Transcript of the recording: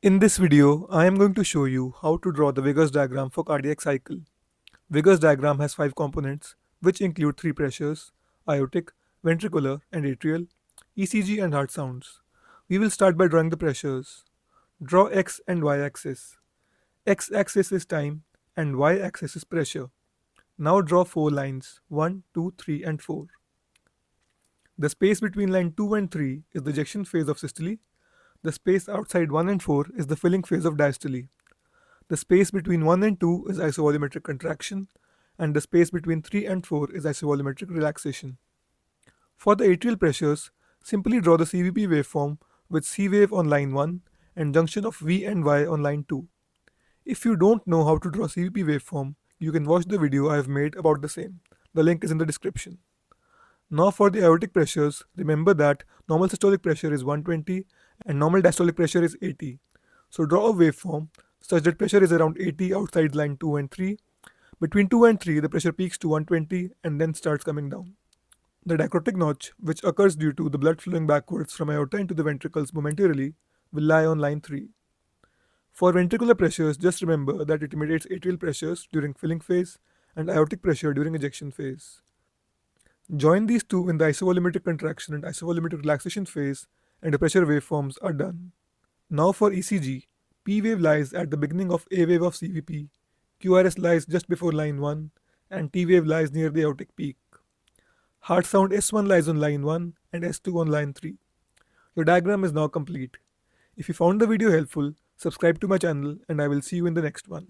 In this video, I am going to show you how to draw the Wiggers diagram for cardiac cycle. Wiggers diagram has 5 components, which include 3 pressures: aortic, ventricular, and atrial, ECG, and heart sounds. We will start by drawing the pressures. Draw X and Y axis. X axis is time and Y axis is pressure. Now draw 4 lines: 1, 2, 3, and 4. The space between line 2 and 3 is the ejection phase of systole. The space outside 1 and 4 is the filling phase of diastole. The space between 1 and 2 is isovolumetric contraction, and the space between 3 and 4 is isovolumetric relaxation. For the atrial pressures, simply draw the CVP waveform with C wave on line 1 and junction of V and Y on line 2. If you don't know how to draw CVP waveform, you can watch the video I have made about the same. The link is in the description. Now for the aortic pressures, remember that normal systolic pressure is 120 and normal diastolic pressure is 80. So draw a waveform such that pressure is around 80 outside line 2 and 3. Between 2 and 3, the pressure peaks to 120 and then starts coming down. The dicrotic notch, which occurs due to the blood flowing backwards from aorta into the ventricles momentarily, will lie on line 3. For ventricular pressures, just remember that it imitates atrial pressures during filling phase and aortic pressure during ejection phase. Join these two in the isovolumetric contraction and isovolumetric relaxation phase, and the pressure waveforms are done. Now for ECG, P wave lies at the beginning of A wave of CVP, QRS lies just before line 1, and T wave lies near the aortic peak. Heart sound S1 lies on line 1 and S2 on line 3. Your diagram is now complete. If you found the video helpful, subscribe to my channel and I will see you in the next one.